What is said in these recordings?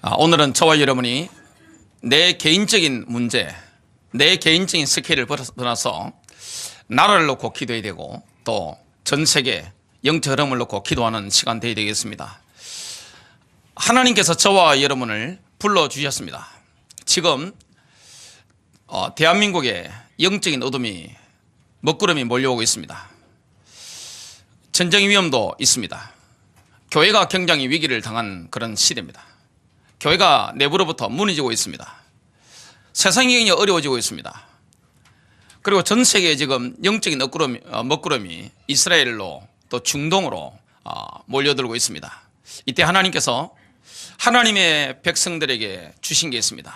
오늘은 저와 여러분이 내 개인적인 문제, 내 개인적인 스케일을 벗어나서 나라를 놓고 기도해야 되고 또 전 세계 영적 흐름을 놓고 기도하는 시간 되어야 되겠습니다. 하나님께서 저와 여러분을 불러주셨습니다. 지금 대한민국에 영적인 어둠이 먹구름이 몰려오고 있습니다. 전쟁 위험도 있습니다. 교회가 굉장히 위기를 당한 그런 시대입니다. 교회가 내부로부터 무너지고 있습니다. 세상이 굉장히 어려워지고 있습니다. 그리고 전 세계에 지금 영적인 먹구름이 이스라엘로 또 중동으로 몰려들고 있습니다. 이때 하나님께서 하나님의 백성들에게 주신 게 있습니다.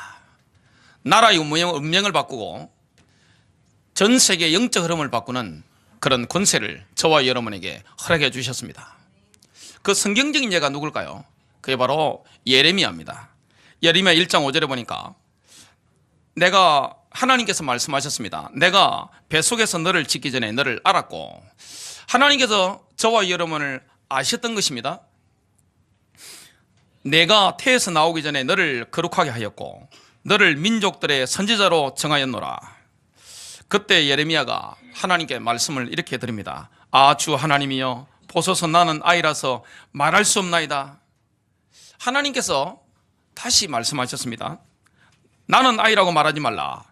나라의 운명을 바꾸고 전 세계 영적 흐름을 바꾸는 그런 권세를 저와 여러분에게 허락해 주셨습니다. 그 성경적인 예가 누굴까요? 그게 바로 예레미야입니다. 예레미야 1장 5절에 보니까 내가 하나님께서 말씀하셨습니다. 내가 뱃속에서 너를 짓기 전에 너를 알았고, 하나님께서 저와 여러분을 아셨던 것입니다. 내가 태에서 나오기 전에 너를 거룩하게 하였고 너를 민족들의 선지자로 정하였노라. 그때 예레미야가 하나님께 말씀을 이렇게 드립니다. 주 하나님이여, 보소서 나는 아이라서 말할 수 없나이다. 하나님께서 다시 말씀하셨습니다. 나는 아이라고 말하지 말라.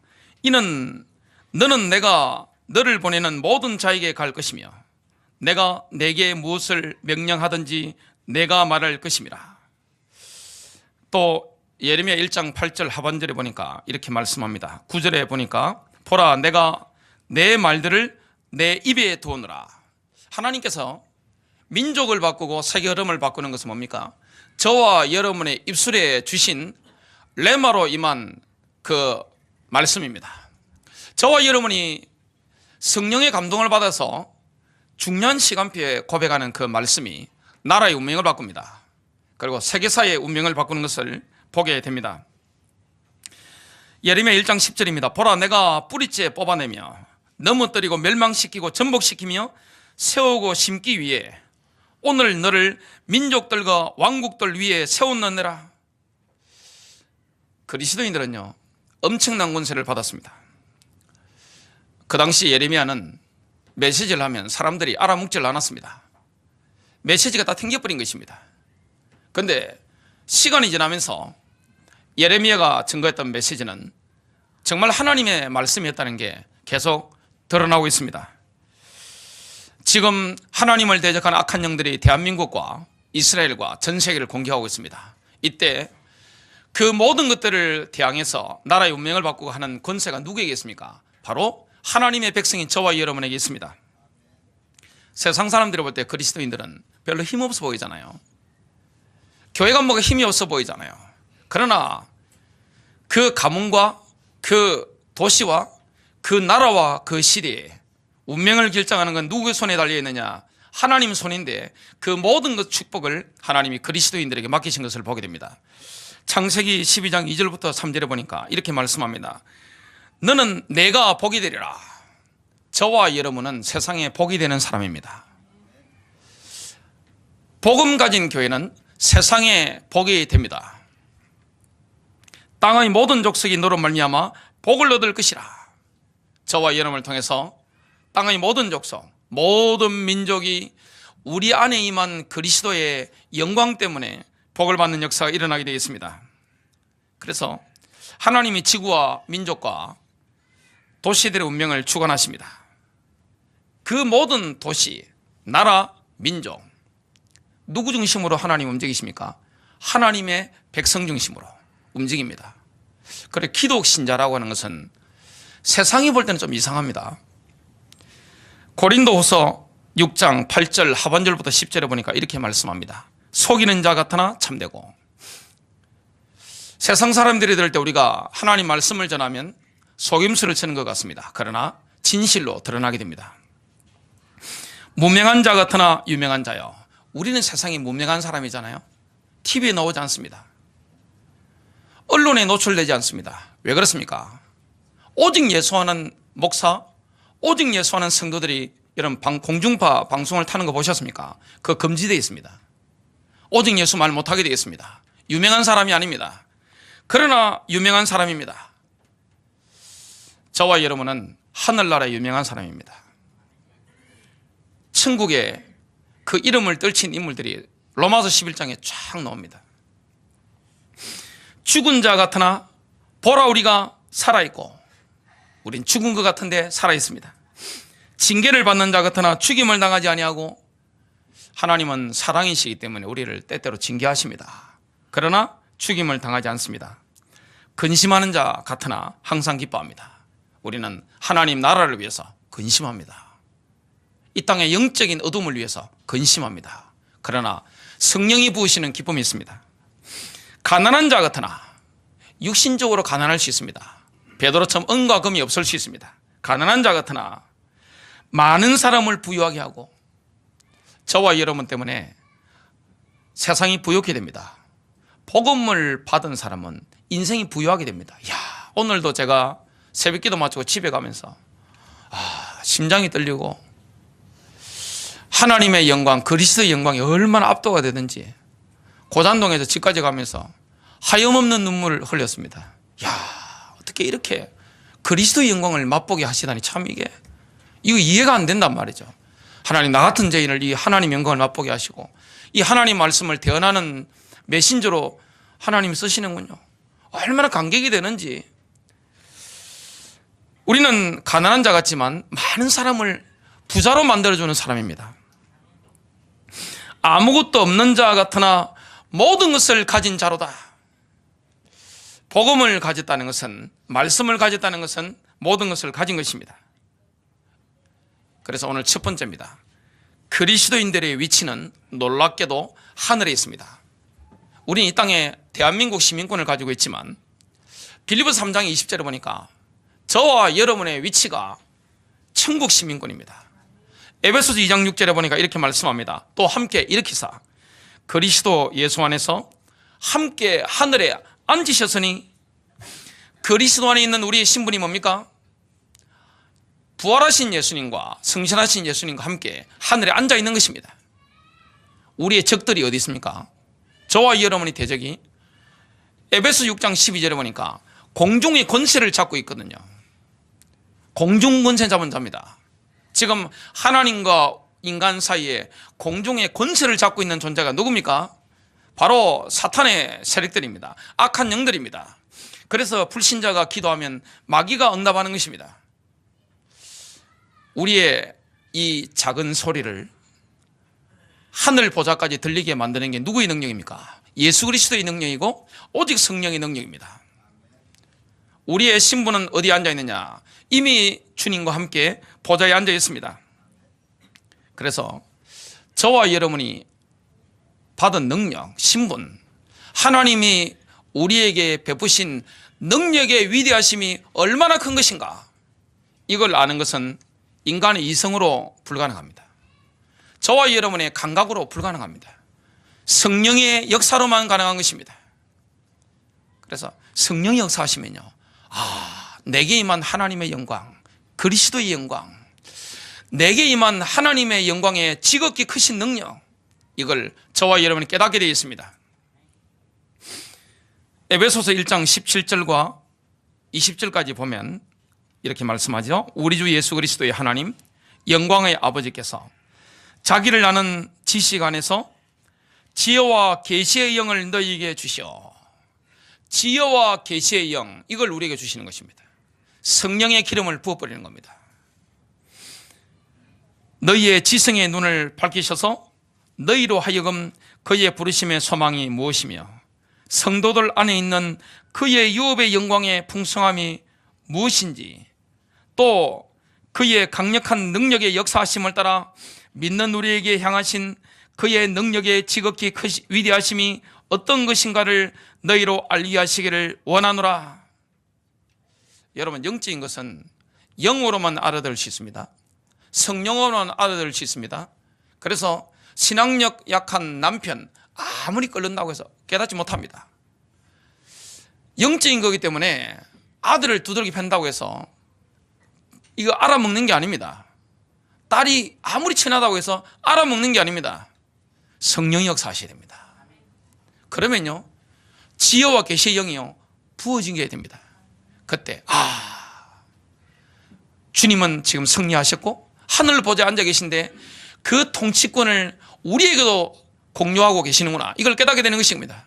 이는 너는 내가 너를 보내는 모든 자에게 갈 것이며 내가 내게 무엇을 명령하든지 내가 말할 것임이라. 또 예레미야 1장 8절 하반절에 보니까 이렇게 말씀합니다. 9절에 보니까 보라 내가 내 말들을 내 입에 두었노라. 하나님께서 민족을 바꾸고 세계 흐름을 바꾸는 것은 뭡니까? 저와 여러분의 입술에 주신 레마로 임한 그 말씀입니다. 저와 여러분이 성령의 감동을 받아서 중요한 시간표에 고백하는 그 말씀이 나라의 운명을 바꿉니다. 그리고 세계사의 운명을 바꾸는 것을 보게 됩니다. 예레미야 1장 10절입니다. 보라 내가 뿌리째 뽑아내며 넘어뜨리고 멸망시키고 전복시키며 세우고 심기 위해 오늘 너를 민족들과 왕국들 위에 세웠느니라. 그리스도인들은요 엄청난 권세를 받았습니다. 그 당시 예레미야는 메시지를 하면 사람들이 알아먹질 않았습니다. 메시지가 다 튕겨버린 것입니다. 그런데 시간이 지나면서 예레미야가 증거했던 메시지는 정말 하나님의 말씀이었다는 게 계속 드러나고 있습니다. 지금 하나님을 대적한 악한 영들이 대한민국과 이스라엘과 전 세계를 공격하고 있습니다. 이때 그 모든 것들을 대항해서 나라의 운명을 바꾸고 하는 권세가 누구에게 있습니까? 바로 하나님의 백성인 저와 여러분에게 있습니다. 세상 사람들이 볼 때 그리스도인들은 별로 힘없어 보이잖아요. 교회 간목에 힘이 없어 보이잖아요. 그러나 그 가문과 그 도시와 그 나라와 그 시대에 운명을 결정하는 건 누구의 손에 달려 있느냐? 하나님 손인데 그 모든 것 축복을 하나님이 그리스도인들에게 맡기신 것을 보게 됩니다. 창세기 12장 2절부터 3절에 보니까 이렇게 말씀합니다. 너는 내가 복이 되리라. 저와 여러분은 세상에 복이 되는 사람입니다. 복음 가진 교회는 세상에 복이 됩니다. 땅의 모든 족속이 너로 말미암아 복을 얻을 것이라. 저와 여러분을 통해서 땅의 모든 족속, 모든 민족이 우리 안에 임한 그리스도의 영광 때문에 복을 받는 역사가 일어나게 되겠습니다. 그래서 하나님이 지구와 민족과 도시들의 운명을 주관하십니다. 그 모든 도시, 나라, 민족 누구 중심으로 하나님 움직이십니까? 하나님의 백성 중심으로 움직입니다. 그래 기독 신자라고 하는 것은 세상이 볼 때는 좀 이상합니다. 고린도후서 6장 8절 하반절부터 10절에 보니까 이렇게 말씀합니다. 속이는 자 같으나 참되고. 세상 사람들이 들을 때 우리가 하나님 말씀을 전하면 속임수를 치는 것 같습니다. 그러나 진실로 드러나게 됩니다. 무명한 자 같으나 유명한 자요. 우리는 세상에 무명한 사람이잖아요. TV에 나오지 않습니다. 언론에 노출되지 않습니다. 왜 그렇습니까? 오직 예수하는 목사, 오직 예수하는 성도들이 여러분 공중파 방송을 타는 거 보셨습니까? 그거 금지되어 있습니다. 오직 예수 말 못하게 되어 있습니다. 유명한 사람이 아닙니다. 그러나 유명한 사람입니다. 저와 여러분은 하늘나라의 유명한 사람입니다. 천국에 그 이름을 떨친 인물들이 로마서 11장에 쫙 나옵니다. 죽은 자 같으나 보라 우리가 살아있고, 우린 죽은 것 같은데 살아있습니다. 징계를 받는 자 같으나 죽임을 당하지 아니하고, 하나님은 사랑이시기 때문에 우리를 때때로 징계하십니다. 그러나 죽임을 당하지 않습니다. 근심하는 자 같으나 항상 기뻐합니다. 우리는 하나님 나라를 위해서 근심합니다. 이 땅의 영적인 어둠을 위해서 근심합니다. 그러나 성령이 부으시는 기쁨이 있습니다. 가난한 자 같으나, 육신적으로 가난할 수 있습니다. 베드로처럼 은과 금이 없을 수 있습니다. 가난한 자 같으나 많은 사람을 부유하게 하고, 저와 여러분 때문에 세상이 부유하게 됩니다. 복음을 받은 사람은 인생이 부유하게 됩니다. 오늘도 제가 새벽기도 마치고 집에 가면서 심장이 떨리고, 하나님의 영광, 그리스도의 영광이 얼마나 압도가 되든지 고잔동에서 집까지 가면서 하염없는 눈물을 흘렸습니다. 어떻게 이렇게 그리스도의 영광을 맛보게 하시다니, 참 이거 이해가 안 된단 말이죠. 하나님, 나 같은 죄인을 이 하나님 영광을 맛보게 하시고 이 하나님 말씀을 대언하는 메신저로 하나님이 쓰시는군요. 얼마나 감격이 되는지. 우리는 가난한 자 같지만 많은 사람을 부자로 만들어주는 사람입니다. 아무것도 없는 자 같으나 모든 것을 가진 자로다. 복음을 가졌다는 것은, 말씀을 가졌다는 것은 모든 것을 가진 것입니다. 그래서 오늘 첫 번째입니다. 그리스도인들의 위치는 놀랍게도 하늘에 있습니다. 우리는 이 땅에 대한민국 시민권을 가지고 있지만 빌립보서 3장 20절에 보니까 저와 여러분의 위치가 천국 시민권입니다. 에베소서 2장 6절에 보니까 이렇게 말씀합니다. 또 함께 일으키사 그리스도 예수 안에서 함께 하늘에 앉으셨으니, 그리스도 안에 있는 우리의 신분이 뭡니까? 부활하신 예수님과 성신하신 예수님과 함께 하늘에 앉아 있는 것입니다. 우리의 적들이 어디 있습니까? 저와 여러분의 대적이 에베소 6장 12절에 보니까 공중의 권세를 잡고 있거든요. 공중 권세 잡은 자입니다. 지금 하나님과 인간 사이에 공중의 권세를 잡고 있는 존재가 누굽니까? 바로 사탄의 세력들입니다. 악한 영들입니다. 그래서 불신자가 기도하면 마귀가 응답하는 것입니다. 우리의 이 작은 소리를 하늘 보좌까지 들리게 만드는 게 누구의 능력입니까? 예수 그리스도의 능력이고 오직 성령의 능력입니다. 우리의 신분은 어디에 앉아 있느냐? 이미 주님과 함께 보좌에 앉아 있습니다. 그래서 저와 여러분이 받은 능력, 신분, 하나님이 우리에게 베푸신 능력의 위대하심이 얼마나 큰 것인가, 이걸 아는 것은 인간의 이성으로 불가능합니다. 저와 여러분의 감각으로 불가능합니다. 성령의 역사로만 가능한 것입니다. 그래서 성령이 역사하시면요, 내게 임한 하나님의 영광, 그리스도의 영광, 내게 임한 하나님의 영광의 지극히 크신 능력, 이걸 저와 여러분이 깨닫게 되어 있습니다. 에베소서 1장 17절과 20절까지 보면 이렇게 말씀하죠. 우리 주 예수 그리스도의 하나님 영광의 아버지께서 자기를 아는 지식 안에서 지혜와 계시의 영을 너희에게 주시어. 지혜와 계시의 영, 이걸 우리에게 주시는 것입니다. 성령의 기름을 부어버리는 겁니다. 너희의 지성의 눈을 밝히셔서 너희로 하여금 그의 부르심의 소망이 무엇이며 성도들 안에 있는 그의 유업의 영광의 풍성함이 무엇인지, 또 그의 강력한 능력의 역사하심을 따라 믿는 우리에게 향하신 그의 능력의 지극히 위대하심이 어떤 것인가를 너희로 알게 하시기를 원하노라. 여러분, 영적인 것은 영으로만 알아들을 수 있습니다. 성령으로만 알아들을 수 있습니다. 그래서 신앙력 약한 남편 아무리 끓는다고 해서 깨닫지 못합니다. 영적인 거기 때문에 아들을 두들겨 팬다고 해서 이거 알아먹는 게 아닙니다. 딸이 아무리 친하다고 해서 알아먹는 게 아닙니다. 성령이 역사하셔야 됩니다. 그러면요, 지혜와 계시의 영이요 부어진 게 됩니다. 그때 주님은 지금 승리하셨고 하늘 보좌에 앉아 계신데 그 통치권을 우리에게도 공유하고 계시는구나, 이걸 깨닫게 되는 것입니다.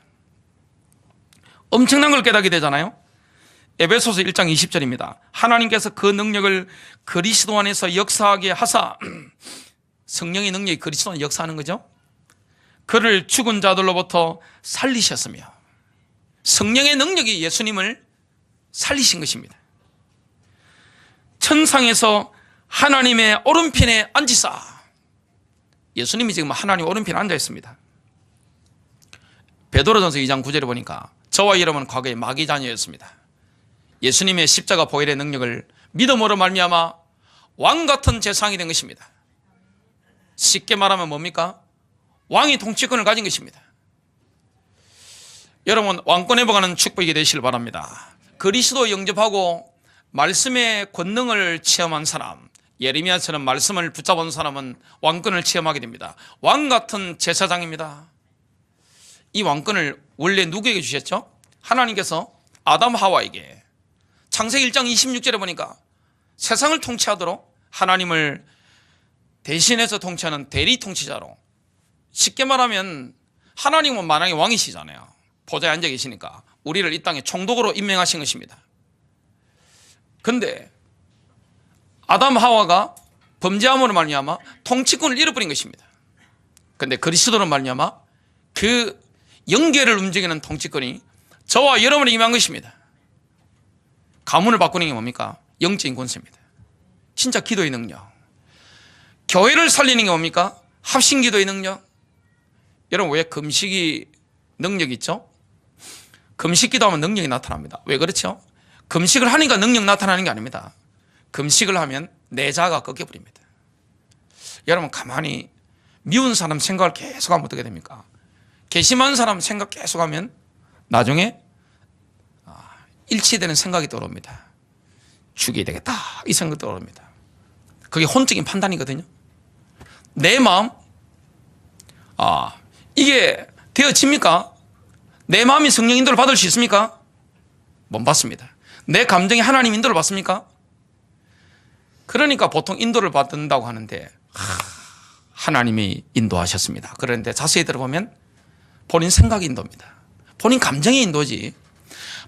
엄청난 걸 깨닫게 되잖아요. 에베소서 1장 20절입니다. 하나님께서 그 능력을 그리스도 안에서 역사하게 하사, 성령의 능력이 그리스도 안에 역사하는 거죠. 그를 죽은 자들로부터 살리셨으며, 성령의 능력이 예수님을 살리신 것입니다. 천상에서 하나님의 오른편에 앉으사, 예수님이 지금 하나님 오른편에 앉아 있습니다. 베드로전서 2장 9절에 보니까 저와 여러분은 과거에 마귀 자녀였습니다. 예수님의 십자가 보혈의 능력을 믿음으로 말미암아 왕 같은 제사장이 된 것입니다. 쉽게 말하면 뭡니까? 왕이 통치권을 가진 것입니다. 여러분, 왕권 회복하는 축복이 되시길 바랍니다. 그리스도 영접하고 말씀의 권능을 체험한 사람, 예레미야처럼 말씀을 붙잡은 사람은 왕권을 체험하게 됩니다. 왕 같은 제사장입니다. 이 왕권을 원래 누구에게 주셨죠? 하나님께서 아담 하와에게. 창세기 1장 26절에 보니까 세상을 통치하도록 하나님을 대신해서 통치하는 대리 통치자로, 쉽게 말하면 하나님은 만왕의 왕이시잖아요. 보좌에 앉아 계시니까 우리를 이 땅에 총독으로 임명하신 것입니다. 그런데 아담 하와가 범죄함으로 말미암아 통치권을 잃어버린 것입니다. 그런데 그리스도로 말미암아 그 영계를 움직이는 통치권이 저와 여러분에 임한 것입니다. 가문을 바꾸는 게 뭡니까? 영적인 권세입니다. 진짜 기도의 능력. 교회를 살리는 게 뭡니까? 합심기도의 능력. 여러분, 왜 금식이 능력이 있죠? 금식 기도하면 능력이 나타납니다. 왜 그렇죠? 금식을 하니까 능력 나타나는 게 아닙니다. 금식을 하면 내 자아가 꺾여버립니다. 여러분, 가만히 미운 사람 생각을 계속하면 어떻게 됩니까? 괘씸한 사람 생각 계속하면 나중에 일치되는 생각이 떠오릅니다. 죽여야 되겠다, 이 생각이 떠오릅니다. 그게 혼적인 판단이거든요. 내 마음, 이게 되어집니까? 내 마음이 성령 인도를 받을 수 있습니까? 못 받습니다. 내 감정이 하나님 인도를 받습니까? 그러니까 보통 인도를 받는다고 하는데 하나님이 인도하셨습니다. 그런데 자세히 들어보면 본인 생각이 인도입니다. 본인 감정이 인도지,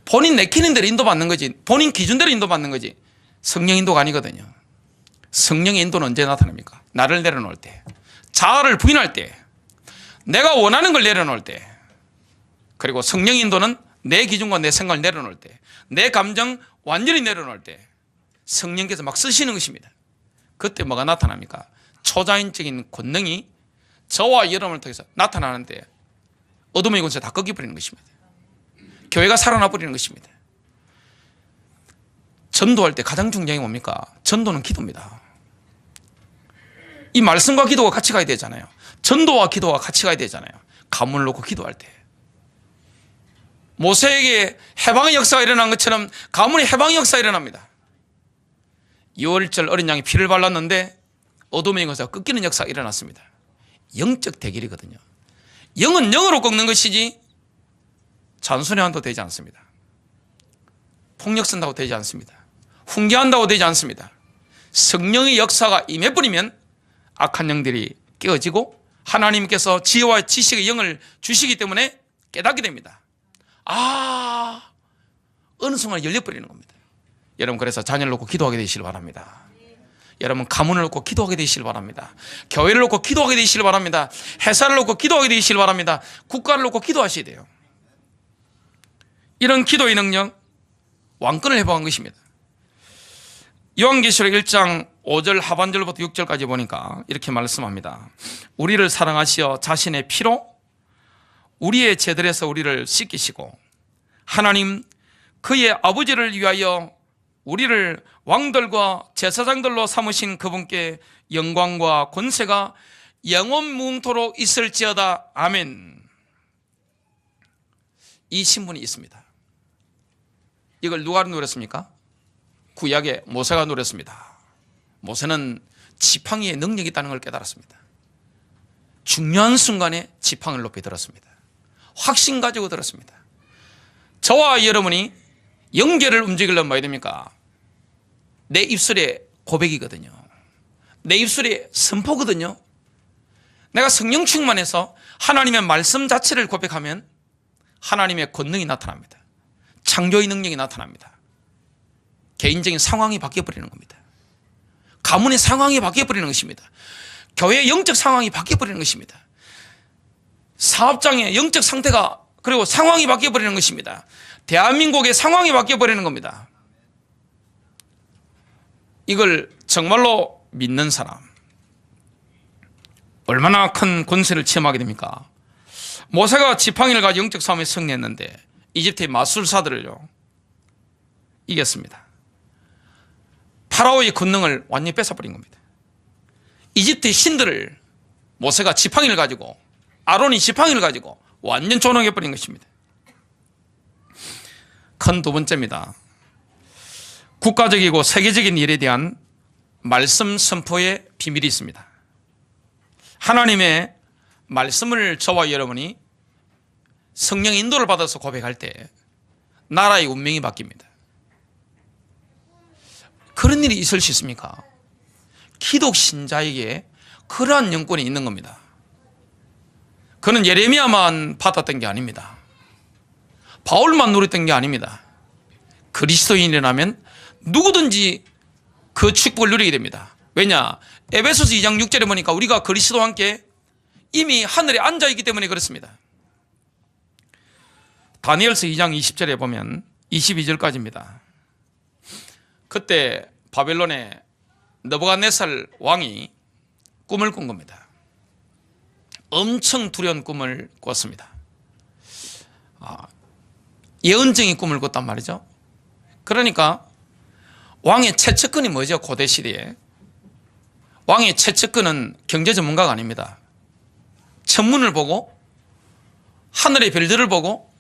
본인 내키는 대로 인도받는 거지, 본인 기준대로 인도받는 거지, 성령 인도가 아니거든요. 성령의 인도는 언제 나타납니까? 나를 내려놓을 때, 자아를 부인할 때, 내가 원하는 걸 내려놓을 때. 그리고 성령 인도는 내 기준과 내 생각을 내려놓을 때, 내 감정 완전히 내려놓을 때 성령께서 막 쓰시는 것입니다. 그때 뭐가 나타납니까? 초자연적인 권능이 저와 여러분을 통해서 나타나는데 어둠의 권세 다 꺾여버리는 것입니다. 교회가 살아나 버리는 것입니다. 전도할 때 가장 중요한 게 뭡니까? 전도는 기도입니다. 이 말씀과 기도가 같이 가야 되잖아요. 전도와 기도가 같이 가야 되잖아요. 가문을 놓고 기도할 때 모세에게 해방의 역사가 일어난 것처럼 가문의 해방의 역사가 일어납니다. 6월절 어린 양이 피를 발랐는데 어둠의 권세가 꺾이는 역사가 일어났습니다. 영적 대결이거든요. 영은 영으로 꺾는 것이지 잔소리한다고 되지 않습니다. 폭력 쓴다고 되지 않습니다. 훈계한다고 되지 않습니다. 성령의 역사가 임해버리면 악한 영들이 깨어지고 하나님께서 지혜와 지식의 영을 주시기 때문에 깨닫게 됩니다. 어느 순간 열려버리는 겁니다. 여러분, 그래서 자녀를 놓고 기도하게 되시길 바랍니다. 여러분, 가문을 놓고 기도하게 되시길 바랍니다. 교회를 놓고 기도하게 되시길 바랍니다. 회사를 놓고 기도하게 되시길 바랍니다. 국가를 놓고 기도하셔야 돼요. 이런 기도의 능력, 왕권을 회복한 것입니다. 요한계시록 1장 5절 하반절부터 6절까지 보니까 이렇게 말씀합니다. 우리를 사랑하시어 자신의 피로 우리의 죄들에서 우리를 씻기시고 하나님 그의 아버지를 위하여 우리를 왕들과 제사장들로 삼으신 그분께 영광과 권세가 영원 무궁토록 있을지어다. 아멘. 이 신분이 있습니다. 이걸 누가 누렸습니까? 구약의 모세가 누렸습니다. 모세는 지팡이의 능력이 있다는 걸 깨달았습니다. 중요한 순간에 지팡이를 높이 들었습니다. 확신 가지고 들었습니다. 저와 여러분이 영계를 움직이려면 뭐 해야 됩니까? 내 입술에 고백이거든요. 내 입술에 선포거든요. 내가 성령 충만해서 하나님의 말씀 자체를 고백하면 하나님의 권능이 나타납니다. 창조의 능력이 나타납니다. 개인적인 상황이 바뀌어버리는 겁니다. 가문의 상황이 바뀌어버리는 것입니다. 교회의 영적 상황이 바뀌어버리는 것입니다. 사업장의 영적 상태가 그리고 상황이 바뀌어버리는 것입니다. 대한민국의 상황이 바뀌어버리는 겁니다. 이걸 정말로 믿는 사람 얼마나 큰 권세를 체험하게 됩니까? 모세가 지팡이를 가지고 영적 싸움에 승리했는데 이집트의 마술사들을요 이겼습니다. 파라오의 권능을 완전히 뺏어버린 겁니다. 이집트의 신들을 모세가 지팡이를 가지고 아론이 지팡이를 가지고 완전 조롱해버린 것입니다. 큰 두 번째입니다. 국가적이고 세계적인 일에 대한 말씀 선포의 비밀이 있습니다. 하나님의 말씀을 저와 여러분이 성령 인도를 받아서 고백할 때 나라의 운명이 바뀝니다. 그런 일이 있을 수 있습니까? 기독 신자에게 그러한 영권이 있는 겁니다. 그는 예레미야만 받았던 게 아닙니다. 바울만 누렸던 게 아닙니다. 그리스도인이라면 누구든지 그 축복을 누리게 됩니다. 왜냐? 에베소서 2장 6절에 보니까 우리가 그리스도와 함께 이미 하늘에 앉아있기 때문에 그렇습니다. 다니엘서 2장 20절에 보면 22절까지입니다. 그때 바벨론의 느부갓네살 왕이 꿈을 꾼 겁니다. 엄청 두려운 꿈을 꿨습니다. 예언적인 꿈을 꿨단 말이죠. 그러니까 왕의 최측근이 뭐죠? 고대 시대에 왕의 최측근은 경제 전문가가 아닙니다. 천문을 보고 하늘의 별들을 보고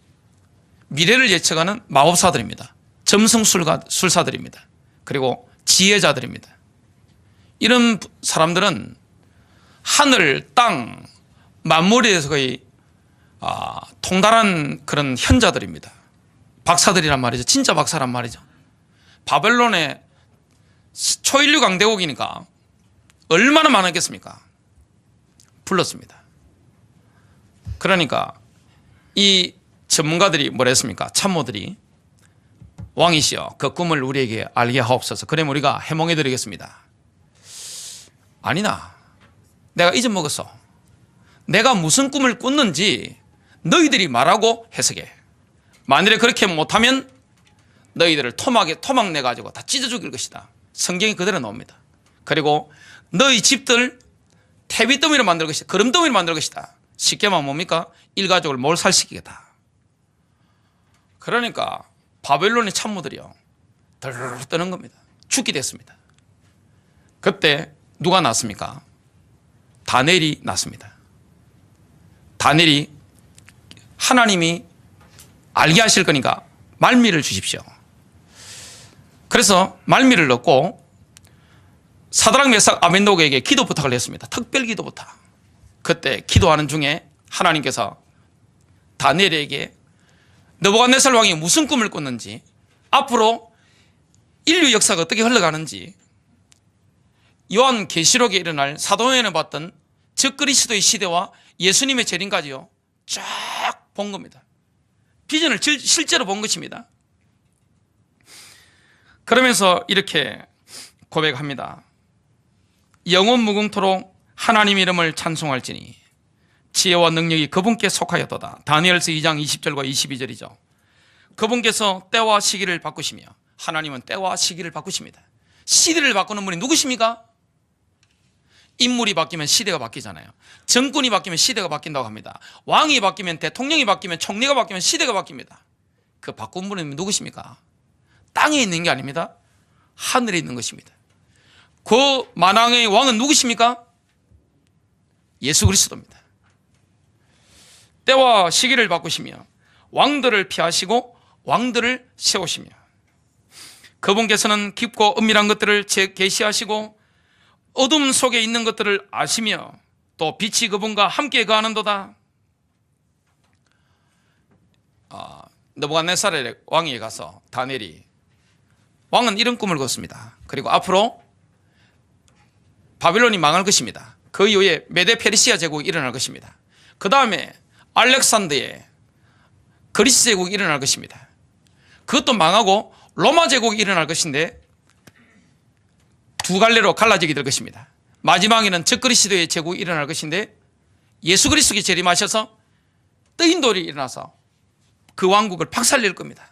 미래를 예측하는 마법사들입니다. 점성술사들입니다. 그리고 지혜자들입니다. 이런 사람들은 하늘, 땅, 만물에 대해서 거의 통달한 그런 현자들입니다. 박사들이란 말이죠. 진짜 박사란 말이죠. 바벨론의 초인류 강대국이니까 얼마나 많았겠습니까? 불렀습니다. 그러니까 이 전문가들이 뭐라 했습니까? 참모들이 왕이시여 그 꿈을 우리에게 알게 하옵소서. 그러면 우리가 해몽해 드리겠습니다. 아니나 내가 잊어먹었어. 내가 무슨 꿈을 꿨는지 너희들이 말하고 해석해. 만일에 그렇게 못하면 너희들을 토막 내가지고 다 찢어 죽일 것이다. 성경이 그대로 나옵니다. 그리고 너희 집들 태비더미로 만들 것이다. 거름더미로 만들 것이다. 쉽게 말하면 뭡니까? 일가족을 몰살시키겠다. 그러니까 바벨론의 참모들이요 덜 떠는 겁니다. 죽게 됐습니다. 그때 누가 났습니까? 다니엘이 났습니다. 다니엘이 하나님이 알게 하실 거니까 말미를 주십시오. 그래서 말미를 넣고 사드락 메삭 아벤노고에게 기도 부탁을 했습니다. 특별 기도 부탁. 그때 기도하는 중에 하나님께서 다니엘에게 느부갓네살 왕이 무슨 꿈을 꿨는지 앞으로 인류 역사가 어떻게 흘러가는지 요한계시록에 일어날 사도행전에 봤던 적그리스도의 시대와 예수님의 재림까지요 쫙 본 겁니다. 비전을 실제로 본 것입니다. 그러면서 이렇게 고백합니다. 영원 무궁토록 하나님 이름을 찬송할지니 지혜와 능력이 그분께 속하였도다. 다니엘서 2장 20절과 22절이죠. 그분께서 때와 시기를 바꾸시며 하나님은 때와 시기를 바꾸십니다. 시대를 바꾸는 분이 누구십니까? 인물이 바뀌면 시대가 바뀌잖아요. 정권이 바뀌면 시대가 바뀐다고 합니다. 왕이 바뀌면 대통령이 바뀌면 총리가 바뀌면 시대가 바뀝니다. 그 바꾼 분은 누구십니까? 땅에 있는 게 아닙니다. 하늘에 있는 것입니다. 그 만왕의 왕은 누구십니까? 예수 그리스도입니다. 때와 시기를 바꾸시며 왕들을 피하시고 왕들을 세우시며 그분께서는 깊고 은밀한 것들을 계시하시고 어둠 속에 있는 것들을 아시며 또 빛이 그분과 함께 거하는도다. 느부갓네살의 왕에게 가서 다니엘이 왕은 이런 꿈을 꿨습니다. 그리고 앞으로 바빌론이 망할 것입니다. 그 이후에 메데 페르시아 제국이 일어날 것입니다. 그 다음에 알렉산더의 그리스 제국이 일어날 것입니다. 그것도 망하고 로마 제국이 일어날 것인데 두 갈래로 갈라지게 될 것입니다. 마지막에는 적그리스도의 제국이 일어날 것인데 예수 그리스도께 재림하셔서 뜨인 돌이 일어나서 그 왕국을 박살낼 겁니다.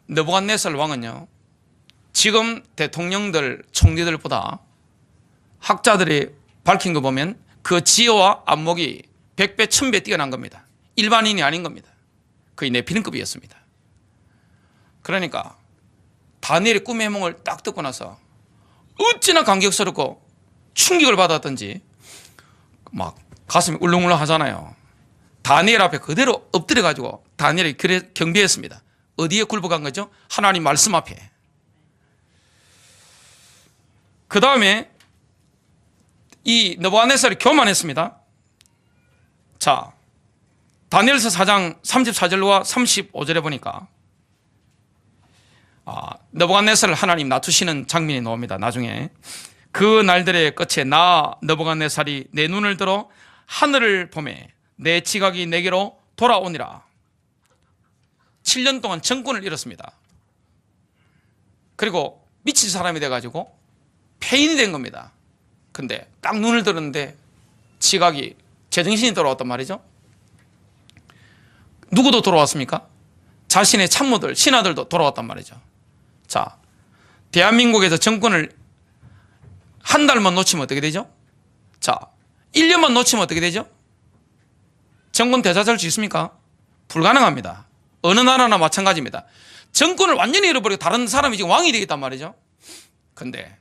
느부갓네살 왕은요, 지금 대통령들, 총리들보다 학자들이 밝힌 거 보면 그 지혜와 안목이 100배, 1000배 뛰어난 겁니다. 일반인이 아닌 겁니다. 거의 네피림급이었습니다. 그러니까 다니엘의 꿈의 해몽을 딱 듣고 나서 어찌나 감격스럽고 충격을 받았던지 막 가슴이 울렁울렁 하잖아요. 다니엘 앞에 그대로 엎드려가지고 다니엘이 경배했습니다. 어디에 굴복한 거죠? 하나님 말씀 앞에. 그 다음에 이 느부갓네살이 교만했습니다. 자, 다니엘서 4장 34절과 35절에 보니까 느부갓네살을 하나님 놔두시는 장면이 나옵니다. 나중에 그 날들의 끝에 나 느부갓네살이 내 눈을 들어 하늘을 보매 내 지각이 내게로 돌아오니라. 7년 동안 정권을 잃었습니다. 그리고 미친 사람이 돼가지고 폐인이 된 겁니다. 근데 딱 눈을 들었는데 지각이, 제정신이 돌아왔단 말이죠. 누구도 돌아왔습니까? 자신의 참모들, 신하들도 돌아왔단 말이죠. 자, 대한민국에서 정권을 한 달만 놓치면 어떻게 되죠? 자, 1년만 놓치면 어떻게 되죠? 정권 되찾을 수 있습니까? 불가능합니다. 어느 나라나 마찬가지입니다. 정권을 완전히 잃어버리고 다른 사람이 지금 왕이 되겠단 말이죠. 근데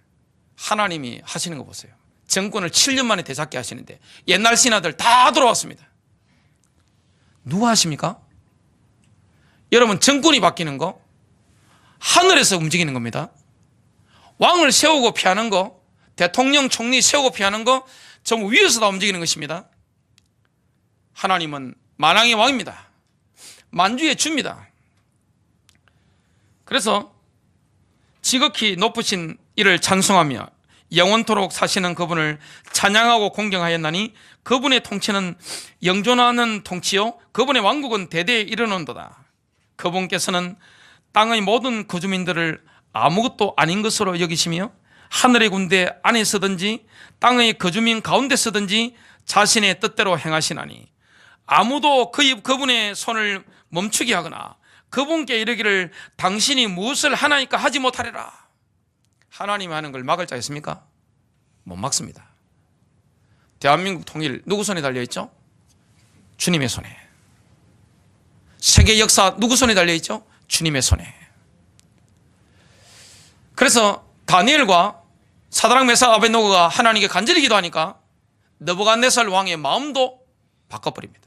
하나님이 하시는 거 보세요. 정권을 7년 만에 되찾게 하시는데 옛날 신하들 다 돌아왔습니다. 누가 하십니까? 여러분, 정권이 바뀌는 거 하늘에서 움직이는 겁니다. 왕을 세우고 피하는 거, 대통령, 총리 세우고 피하는 거 전부 위에서 다 움직이는 것입니다. 하나님은 만왕의 왕입니다. 만주의 주입니다. 그래서 지극히 높으신 이를 찬송하며 영원토록 사시는 그분을 찬양하고 공경하였나니 그분의 통치는 영존하는 통치요 그분의 왕국은 대대에 이르는도다. 그분께서는 땅의 모든 거주민들을 아무것도 아닌 것으로 여기시며 하늘의 군대 안에 서든지 땅의 거주민 가운데 서든지 자신의 뜻대로 행하시나니 아무도 그분의 손을 멈추게 하거나 그분께 이르기를 당신이 무엇을 하나이까 하지 못하리라. 하나님이 하는 걸 막을 자 있습니까? 못 막습니다. 대한민국 통일 누구 손에 달려있죠? 주님의 손에. 세계 역사 누구 손에 달려있죠? 주님의 손에. 그래서 다니엘과 사드락 메삭 아벳느고가 하나님께 간절히 기도하니까 느부갓네살 왕의 마음도 바꿔버립니다.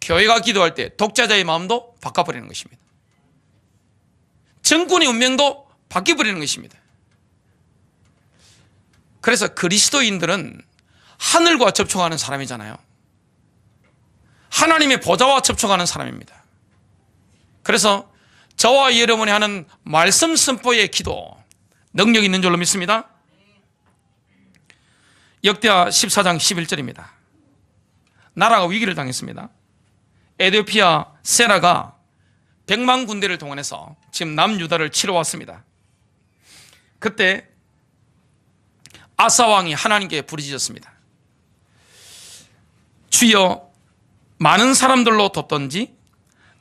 교회가 기도할 때 독자자의 마음도 바꿔버리는 것입니다. 정권의 운명도 바뀌어버리는 것입니다. 그래서 그리스도인들은 하늘과 접촉하는 사람이잖아요. 하나님의 보좌와 접촉하는 사람입니다. 그래서 저와 여러분이 하는 말씀 선포의 기도 능력 있는 줄로 믿습니다. 역대하 14장 11절입니다. 나라가 위기를 당했습니다. 에티오피아 세라가 100만 군대를 동원해서 지금 남유다를 치러 왔습니다. 그때 아사 왕이 하나님께 부르짖었습니다. 주여, 많은 사람들로 돕던지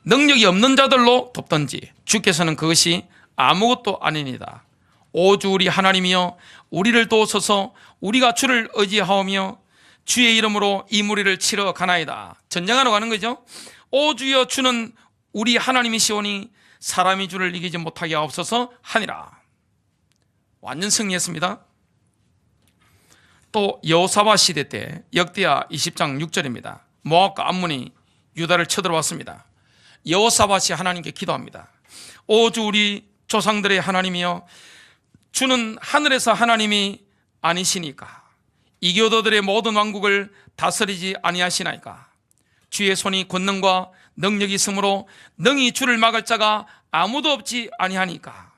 능력이 없는 자들로 돕던지 주께서는 그것이 아무것도 아니니이다. 오 주 우리 하나님이여, 우리를 도우소서. 우리가 주를 의지하오며 주의 이름으로 이 무리를 치러 가나이다. 전쟁하러 가는 거죠. 오 주여, 주는 우리 하나님이시오니 사람이 주를 이기지 못하게 하옵소서 하니라. 완전 승리했습니다. 또 여호사밧 시대 때 역대하 20장 6절입니다. 모압과 암몬이 유다를 쳐들어왔습니다. 여호사밧이 하나님께 기도합니다. 오 주 우리 조상들의 하나님이여, 주는 하늘에서 하나님이 아니시니까 이교도들의 모든 왕국을 다스리지 아니하시나이까. 주의 손이 권능과 능력이 있으므로 능히 주를 막을 자가 아무도 없지 아니하니까.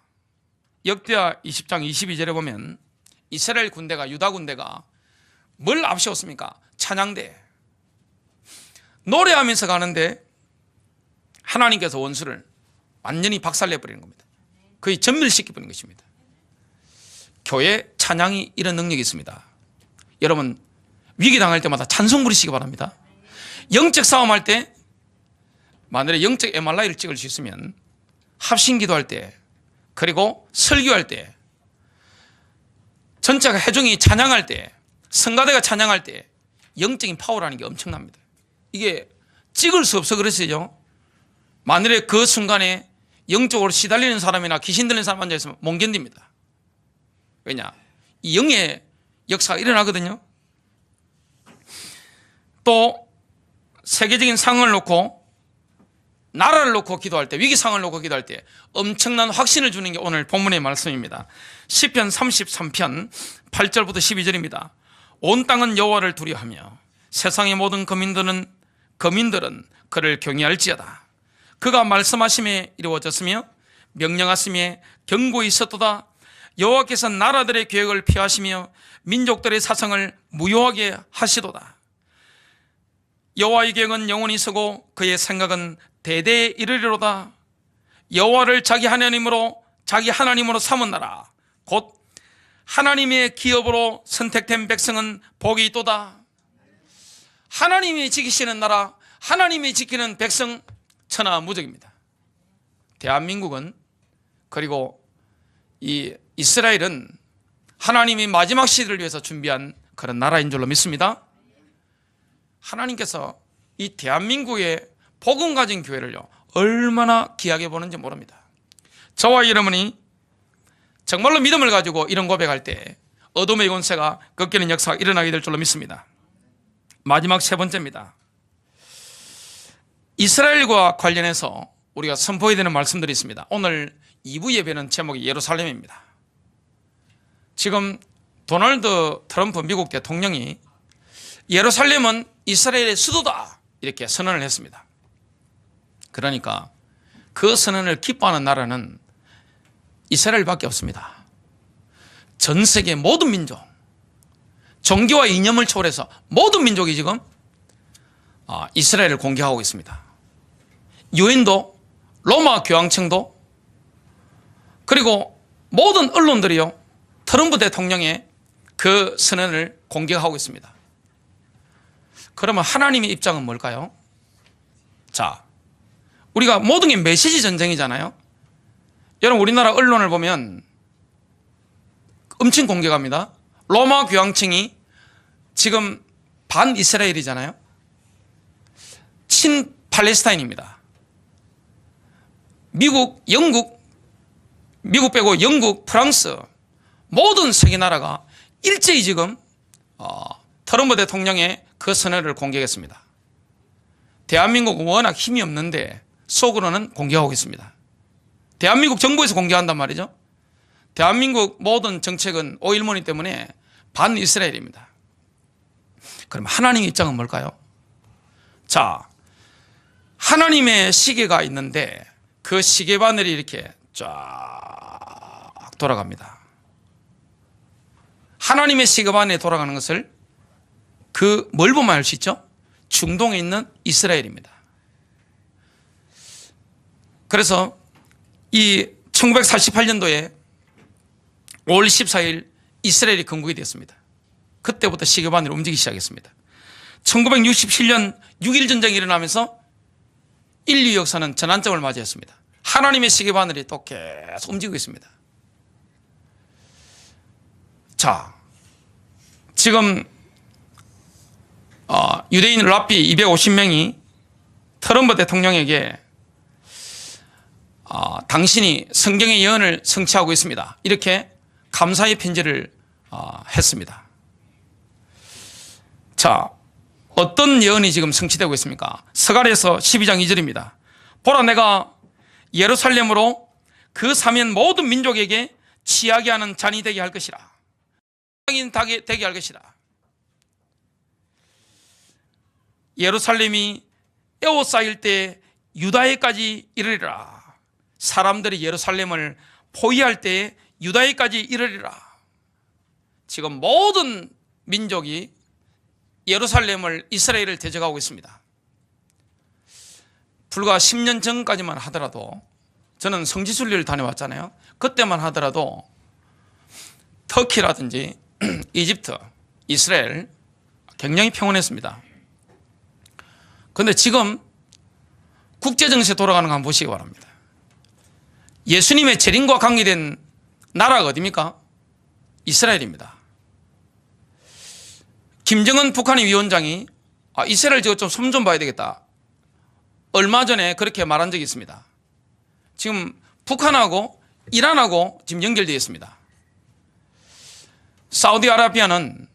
역대하 20장 22절에 보면 이스라엘 군대가, 유다 군대가 뭘 앞세웠습니까? 찬양대. 노래하면서 가는데 하나님께서 원수를 완전히 박살내버리는 겁니다. 거의 전멸시켜버리는 것입니다. 교회 찬양이 이런 능력이 있습니다. 여러분, 위기 당할 때마다 찬송 부르시기 바랍니다. 영적 싸움할 때, 만일에 영적 MRI를 찍을 수 있으면 합심 기도할 때, 그리고 설교할 때, 전체가 회중이 찬양할 때, 성가대가 찬양할 때 영적인 파워라는 게 엄청납니다. 이게 찍을 수 없어 그랬어요. 만일에 그 순간에 영적으로 시달리는 사람이나 귀신 들린 사람 앉아있으면 못 견딥니다. 왜냐? 이 영의 역사가 일어나거든요. 또 세계적인 상황을 놓고, 나라를 놓고 기도할 때, 위기 상황을 놓고 기도할 때 엄청난 확신을 주는 게 오늘 본문의 말씀입니다. 시편 33편 8절부터 12절입니다. 온 땅은 여호와를 두려워하며 세상의 모든 거민들은 그를 경외할지어다. 그가 말씀하심에 이루어졌으며 명령하심에 경고히 있었도다. 여호와께서 나라들의 계획을 피하시며 민족들의 사성을 무효하게 하시도다. 여호와의 계획은 영원히 서고 그의 생각은 대대에 이르리로다. 여호와를 자기 하나님으로 삼은 나라, 곧 하나님의 기업으로 선택된 백성은 복이 있도다. 하나님이 지키시는 나라, 하나님이 지키는 백성, 천하무적입니다. 대한민국은, 그리고 이 이스라엘은 하나님이 마지막 시대를 위해서 준비한 그런 나라인 줄로 믿습니다. 하나님께서 이 대한민국의 복음 가진 교회를요 얼마나 귀하게 보는지 모릅니다. 저와 여러분이 정말로 믿음을 가지고 이런 고백할 때 어둠의 권세가 꺾이는 역사가 일어나게 될 줄로 믿습니다. 마지막 세 번째입니다. 이스라엘과 관련해서 우리가 선포해야 되는 말씀들이 있습니다. 오늘 2부 예배는 제목이 예루살렘입니다. 지금 도널드 트럼프 미국 대통령이 예루살렘은 이스라엘의 수도다 이렇게 선언을 했습니다. 그러니까 그 선언을 기뻐하는 나라는 이스라엘밖에 없습니다. 전 세계 모든 민족, 종교와 이념을 초월해서 모든 민족이 지금 이스라엘을 공격하고 있습니다. 유엔도, 로마 교황청도, 그리고 모든 언론들이요 트럼프 대통령의 그 선언을 공격하고 있습니다. 그러면 하나님의 입장은 뭘까요? 자, 우리가 모든 게 메시지 전쟁이잖아요. 여러분, 우리나라 언론을 보면 엄청 공격합니다. 로마 교황청이 지금 반 이스라엘이잖아요. 친 팔레스타인입니다. 미국 빼고 영국, 프랑스 모든 세계 나라가 일제히 지금 트럼프 대통령의 그 선언을 공격했습니다. 대한민국은 워낙 힘이 없는데 속으로는 공격하고 있습니다. 대한민국 정부에서 공격한단 말이죠. 대한민국 모든 정책은 오일머니 때문에 반 이스라엘입니다. 그럼 하나님의 입장은 뭘까요? 자, 하나님의 시계가 있는데 그 시계바늘이 이렇게 쫙 돌아갑니다. 하나님의 시계바늘이 돌아가는 것을 뭘 보면 알 수 있죠? 중동에 있는 이스라엘입니다. 그래서 이 1948년도에 5월 14일 이스라엘이 건국이 됐습니다. 그때부터 시계바늘이 움직이기 시작했습니다. 1967년 6.1 전쟁이 일어나면서 인류 역사는 전환점을 맞이했습니다. 하나님의 시계바늘이 또 계속 움직이고 있습니다. 자, 지금 유대인 랍비 250명이 트럼프 대통령에게 당신이 성경의 예언을 성취하고 있습니다, 이렇게 감사의 편지를 했습니다. 자, 어떤 예언이 지금 성취되고 있습니까? 스가랴서 12장 2절입니다. 보라, 내가 예루살렘으로 그 사면 모든 민족에게 취하게 하는 잔이 되게 할 것이라. 되게 할 것이라. 예루살렘이 에워싸일 때 유다에까지 이르리라. 사람들이 예루살렘을 포위할 때 유다에까지 이르리라. 지금 모든 민족이 예루살렘을, 이스라엘을 대적하고 있습니다. 불과 10년 전까지만 하더라도, 저는 성지순례를 다녀왔잖아요. 그때만 하더라도 터키라든지 이집트, 이스라엘 굉장히 평온했습니다. 그런데 지금 국제정세 돌아가는 거 한번 보시기 바랍니다. 예수님의 재림과 관계된 나라가 어디입니까? 이스라엘입니다. 김정은 북한의 위원장이 이스라엘 저거 좀 숨 좀 봐야 되겠다, 얼마 전에 그렇게 말한 적이 있습니다. 지금 북한하고 이란하고 지금 연결되어 있습니다. 사우디아라비아는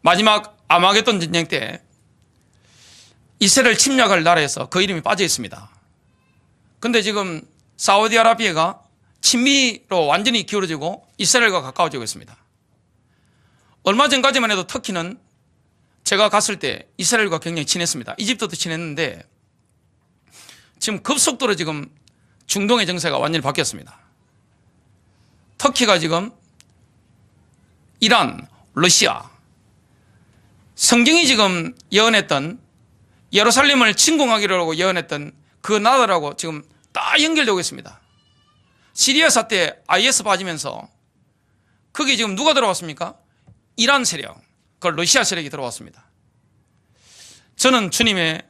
마지막 아마게돈 전쟁 때 이스라엘 침략할 나라에서 그 이름이 빠져 있습니다. 그런데 지금 사우디아라비아가 친미로 완전히 기울어지고 이스라엘과 가까워지고 있습니다. 얼마 전까지만 해도 터키는 제가 갔을 때 이스라엘과 굉장히 친했습니다. 이집트도 친했는데 지금 급속도로 지금 중동의 정세가 완전히 바뀌었습니다. 터키가 지금 이란, 러시아, 성경이 지금 예언했던 예루살렘을 침공하기로 예언했던 그 나라라고 지금 다 연결되고 있습니다. 시리아 사태 IS 빠지면서 거기 지금 누가 들어왔습니까? 이란 세력, 그 러시아 세력이 들어왔습니다. 저는 주님의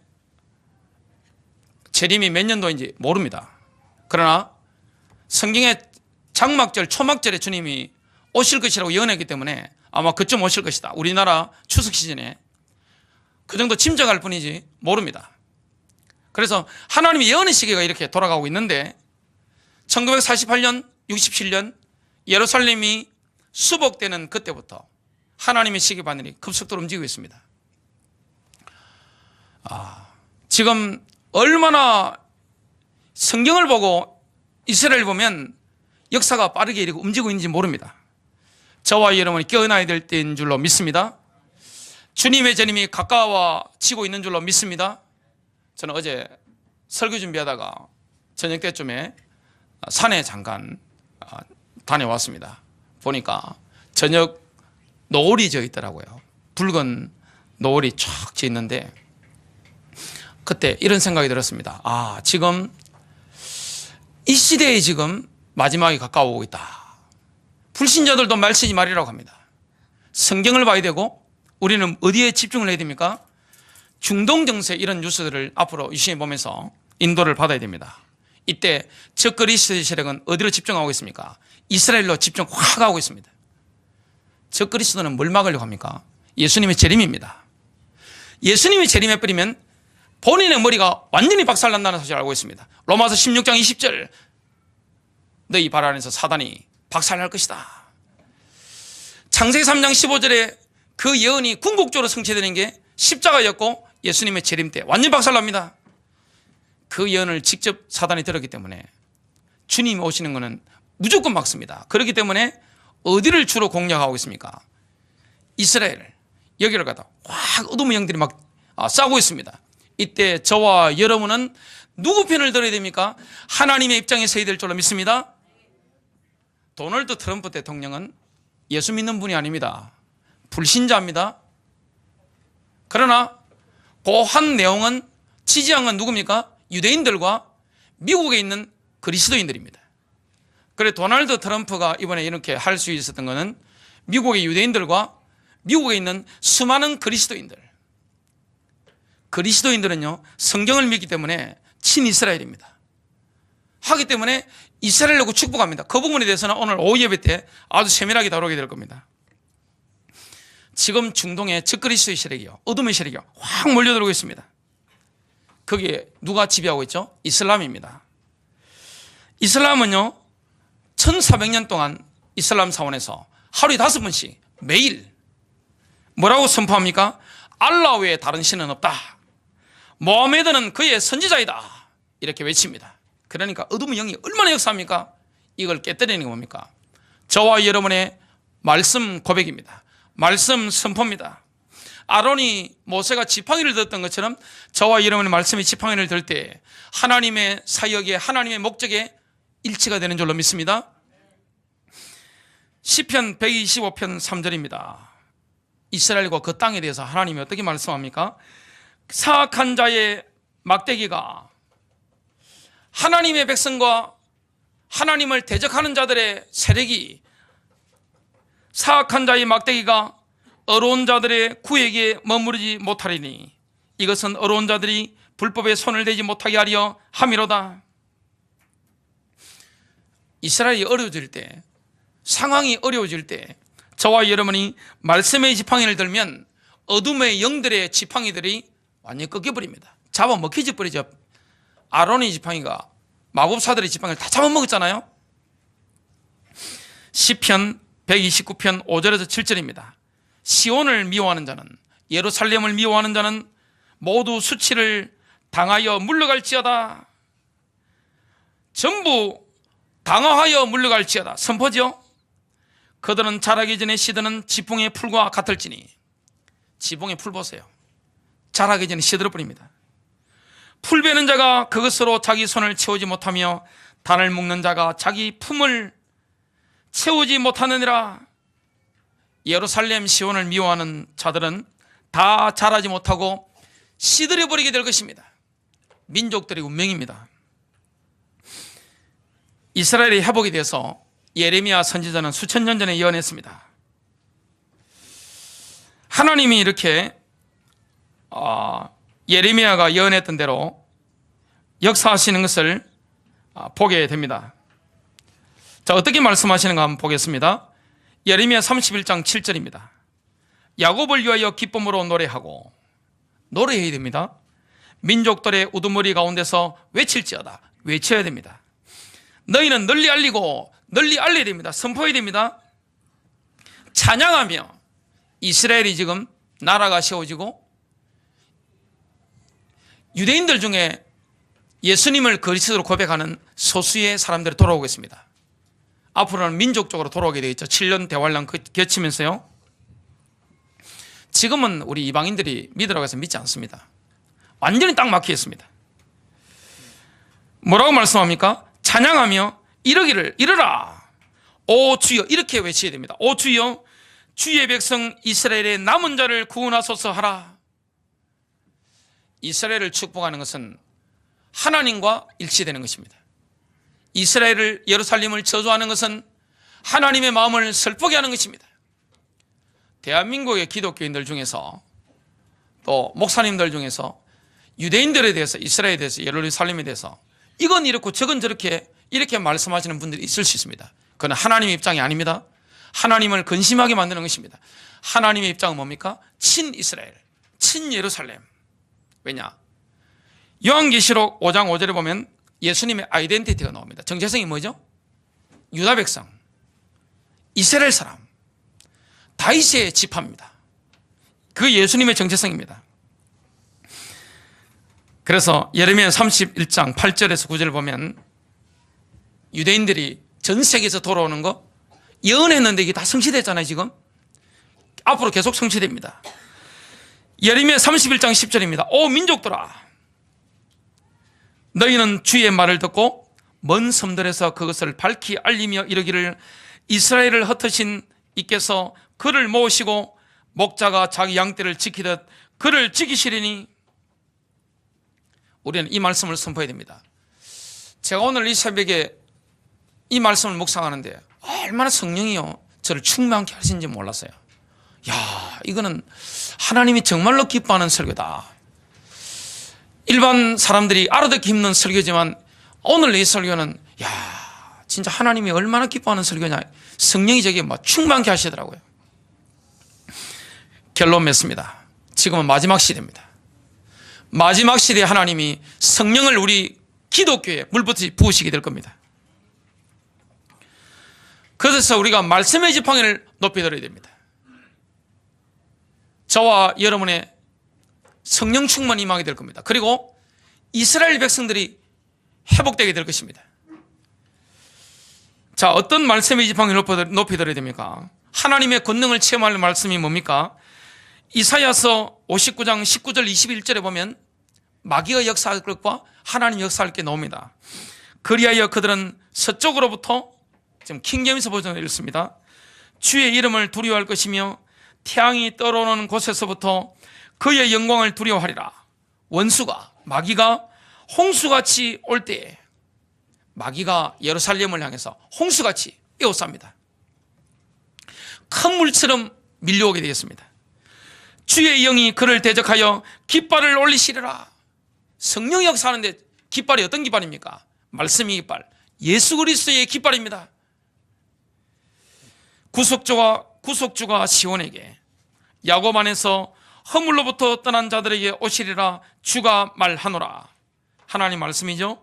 재림이 몇 년도인지 모릅니다. 그러나 성경의 장막절, 초막절에 주님이 오실 것이라고 예언했기 때문에 아마 그쯤 오실 것이다. 우리나라 추석 시즌에 그 정도 짐작할 뿐이지 모릅니다. 그래서 하나님의 예언의 시기가 이렇게 돌아가고 있는데 1948년, 67년 예루살렘이 수복되는 그때부터 하나님의 시기바늘이 급속도로 움직이고 있습니다. 지금 얼마나 성경을 보고 이스라엘 보면 역사가 빠르게 이렇게 움직이고 있는지 모릅니다. 저와 여러분이 깨어나야 될 때인 줄로 믿습니다. 주님의 재림이 가까워지고 있는 줄로 믿습니다. 저는 어제 설교 준비하다가 저녁 때쯤에 산에 잠깐 다녀왔습니다. 보니까 저녁 노을이 져 있더라고요. 붉은 노을이 쫙 져 있는데 그때 이런 생각이 들었습니다. 지금 이 시대에 지금 마지막이 가까워오고 있다. 불신자들도 말쓰지 말이라고 합니다. 성경을 봐야 되고 우리는 어디에 집중을 해야 됩니까? 중동 정세 이런 뉴스들을 앞으로 유심히 보면서 인도를 받아야 됩니다. 이때 적그리스도의 세력은 어디로 집중하고 있습니까? 이스라엘로 집중 확 하고 있습니다. 적그리스도는 뭘 막으려고 합니까? 예수님의 재림입니다. 예수님이 재림해 버리면 본인의 머리가 완전히 박살난다는 사실을 알고 있습니다. 로마서 16장 20절 너희 발 안에서 사단이 박살날 것이다. 창세기 3장 15절에 그 예언이 궁극적으로 성취되는 게 십자가였고 예수님의 재림 때 완전히 박살납니다. 그 예언을 직접 사단이 들었기 때문에 주님이 오시는 것은 무조건 막습니다. 그렇기 때문에 어디를 주로 공략하고 있습니까? 이스라엘, 여기를 갖다 확 어둠의 영들이 막 싸우고 있습니다. 이때 저와 여러분은 누구 편을 들어야 됩니까? 하나님의 입장에 서야 될 줄로 믿습니다. 도널드 트럼프 대통령은 예수 믿는 분이 아닙니다. 불신자입니다. 그러나 그 한 내용은 지지한 건 누굽니까? 유대인들과 미국에 있는 그리스도인들입니다. 그래 도널드 트럼프가 이번에 이렇게 할 수 있었던 것은 미국의 유대인들과 미국에 있는 수많은 그리스도인들은요 성경을 믿기 때문에 친이스라엘입니다. 하기 때문에 이스라엘로 축복합니다. 그 부분에 대해서는 오늘 오후 예배 때 아주 세밀하게 다루게 될 겁니다. 지금 중동에 적그리스도의 세력이요, 어둠의 세력이요 확 몰려들고 있습니다. 거기에 누가 지배하고 있죠? 이슬람입니다. 이슬람은요 1400년 동안 이슬람 사원에서 하루에 5번씩 매일 뭐라고 선포합니까? 알라 외에 다른 신은 없다. 모하메드는 그의 선지자이다. 이렇게 외칩니다. 그러니까 어둠의 영이 얼마나 역사합니까? 이걸 깨뜨리는 게 뭡니까? 저와 여러분의 말씀 고백입니다. 말씀 선포입니다. 아론이 모세가 지팡이를 들었던 것처럼 저와 여러분의 말씀이 지팡이를 들 때 하나님의 사역에 하나님의 목적에 일치가 되는 줄로 믿습니다. 시편 125편 3절입니다. 이스라엘과 그 땅에 대해서 하나님이 어떻게 말씀합니까? 사악한 자의 막대기가 하나님의 백성과 하나님을 대적하는 자들의 세력이, 사악한 자의 막대기가 어려운 자들의 구에게 머무르지 못하리니 이것은 어려운 자들이 불법에 손을 대지 못하게 하려 함이로다. 이스라엘이 어려워질 때, 상황이 어려워질 때 저와 여러분이 말씀의 지팡이를 들면 어둠의 영들의 지팡이들이 완전히 꺾여버립니다. 잡아먹히지 버리죠. 아론의 지팡이가 마법사들의 지팡이를 다 잡아먹었잖아요. 시편 129편 5절에서 7절입니다. 시온을 미워하는 자는, 예루살렘을 미워하는 자는 모두 수치를 당하여 물러갈지어다. 전부 당하여 물러갈지어다. 선포죠. 그들은 자라기 전에 시드는 지붕의 풀과 같을지니. 지붕의 풀 보세요. 자라기 전에 시들어버립니다. 풀 베는 자가 그것으로 자기 손을 채우지 못하며 단을 묶는 자가 자기 품을 채우지 못하느니라. 예루살렘 시온을 미워하는 자들은 다 자라지 못하고 시들어버리게 될 것입니다. 민족들의 운명입니다. 이스라엘의 회복에 대해서 예레미야 선지자는 수천 년 전에 예언했습니다. 하나님이 이렇게 예레미야가 예언했던 대로 역사하시는 것을 보게 됩니다. 자, 어떻게 말씀하시는가 한번 보겠습니다. 예레미야 31장 7절입니다. 야곱을 위하여 기쁨으로 노래하고, 노래해야 됩니다. 민족들의 우두머리 가운데서 외칠지어다. 외쳐야 됩니다. 너희는 널리 알리고 널리 알려야 됩니다. 선포해야 됩니다. 찬양하며, 이스라엘이 지금 나라가 세워지고 유대인들 중에 예수님을 그리스도로 고백하는 소수의 사람들이 돌아오고 있습니다. 앞으로는 민족적으로 돌아오게 되겠죠. 7년 대환란 거치면서요. 지금은 우리 이방인들이 믿으라고 해서 믿지 않습니다. 완전히 딱 막혀 있습니다. 뭐라고 말씀합니까? 찬양하며 이르기를, 이르라 오 주여, 이렇게 외쳐야 됩니다. 오 주여, 주의 백성 이스라엘의 남은 자를 구원하소서 하라. 이스라엘을 축복하는 것은 하나님과 일치되는 것입니다. 이스라엘을, 예루살렘을 저주하는 것은 하나님의 마음을 슬프게 하는 것입니다. 대한민국의 기독교인들 중에서, 또 목사님들 중에서 유대인들에 대해서, 이스라엘에 대해서, 예루살렘에 대해서 이건 이렇고 저건 저렇게 이렇게 말씀하시는 분들이 있을 수 있습니다. 그건 하나님의 입장이 아닙니다. 하나님을 근심하게 만드는 것입니다. 하나님의 입장은 뭡니까? 친 이스라엘, 친 예루살렘. 왜냐? 요한계시록 5장 5절에 보면 예수님의 아이덴티티가 나옵니다. 정체성이 뭐죠? 유다 백성, 이스라엘 사람, 다윗의 지파입니다. 그 예수님의 정체성입니다. 그래서 예레미야 31장 8절에서 9절을 보면 유대인들이 전 세계에서 돌아오는 거 예언했는데 이게 다 성취됐잖아요. 지금 앞으로 계속 성취됩니다. 예레미야 31장 10절입니다. 오 민족들아, 너희는 주의 말을 듣고 먼 섬들에서 그것을 밝히 알리며 이르기를, 이스라엘을 흩으신 이께서 그를 모으시고 목자가 자기 양떼를 지키듯 그를 지키시리니. 우리는 이 말씀을 선포해야 됩니다. 제가 오늘 이 새벽에 이 말씀을 묵상하는데 얼마나 성령이요 저를 충만케 하시는지 몰랐어요. 야, 이거는 하나님이 정말로 기뻐하는 설교다. 일반 사람들이 알아듣기 힘든 설교지만 오늘 이 설교는 야, 진짜 하나님이 얼마나 기뻐하는 설교냐. 성령이 저게 뭐 충만케 하시더라고요. 결론 맺습니다. 지금은 마지막 시대입니다. 마지막 시대에 하나님이 성령을 우리 기독교에 물붓이 부으시게 될 겁니다. 그래서 우리가 말씀의 지팡이를 높이 들어야 됩니다. 저와 여러분의 성령 충만이 임하게 될 겁니다. 그리고 이스라엘 백성들이 회복되게 될 것입니다. 자, 어떤 말씀의 지팡이를 높이 들어야 됩니까? 하나님의 권능을 체험할 말씀이 뭡니까? 이사야서 59장 19절 21절에 보면 마귀가 역사할 것과 하나님 역사할 게 나옵니다. 그리하여 그들은 서쪽으로부터, 지금 킹제임스 버전을 읽습니다. 주의 이름을 두려워할 것이며 태양이 떠오르는 곳에서부터 그의 영광을 두려워하리라. 원수가, 마귀가 홍수같이 올 때에 마귀가 예루살렘을 향해서 홍수같이 에워쌉니다. 큰 물처럼 밀려오게 되겠습니다. 주의 영이 그를 대적하여 깃발을 올리시리라. 성령이 역사하는데 깃발이 어떤 깃발입니까? 말씀의 깃발, 예수 그리스도의 깃발입니다. 구속주가 시온에게 야곱 안에서 허물로부터 떠난 자들에게 오시리라 주가 말하노라. 하나님 말씀이죠.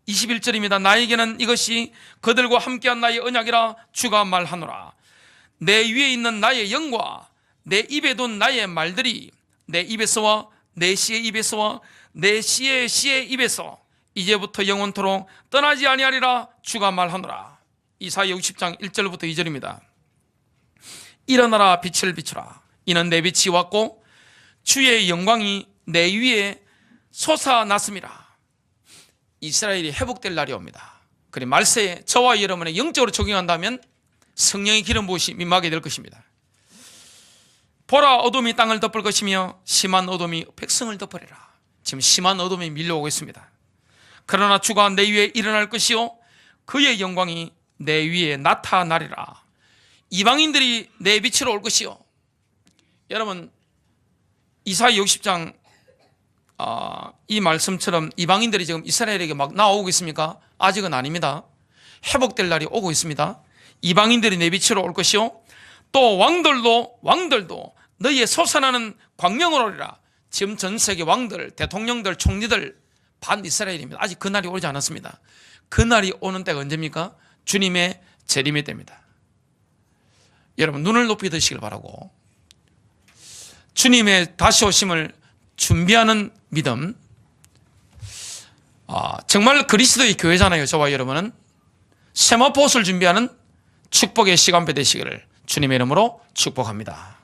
21절입니다. 나에게는 이것이 그들과 함께한 나의 언약이라 주가 말하노라. 내 위에 있는 나의 영과 내 입에 둔 나의 말들이 내 입에서와 내 씨의 입에서와 내 씨의 입에서 이제부터 영원토록 떠나지 아니하리라 주가 말하노라. 이사야 60장 1절부터 2절입니다. 일어나라 빛을 비추라. 이는 내 빛이 왔고 주의 영광이 내 위에 솟아났습니다. 이스라엘이 회복될 날이 옵니다. 그리고 말세에 저와 여러분의 영적으로 적용한다면 성령의 기름 부으심이 임하게 될 것입니다. 보라, 어둠이 땅을 덮을 것이며 심한 어둠이 백성을 덮으리라. 지금 심한 어둠이 밀려오고 있습니다. 그러나 주가 내 위에 일어날 것이요 그의 영광이 내 위에 나타나리라. 이방인들이 내 빛으로 올 것이요. 여러분, 이사야 60장 이 말씀처럼 이방인들이 지금 이스라엘에게 막 나오고 있습니까? 아직은 아닙니다. 회복될 날이 오고 있습니다. 이방인들이 내 빛으로 올 것이요 또 왕들도 너희의 솟아나는 광명으로 오리라. 지금 전 세계 왕들, 대통령들, 총리들 반 이스라엘입니다. 아직 그 날이 오지 않았습니다. 그 날이 오는 때가 언제입니까? 주님의 재림의 때입니다. 여러분, 눈을 높이 드시길 바라고 주님의 다시 오심을 준비하는 믿음, 정말 그리스도의 교회잖아요. 저와 여러분은 세마포 옷을 준비하는 축복의 시간표 되시기를 주님의 이름으로 축복합니다.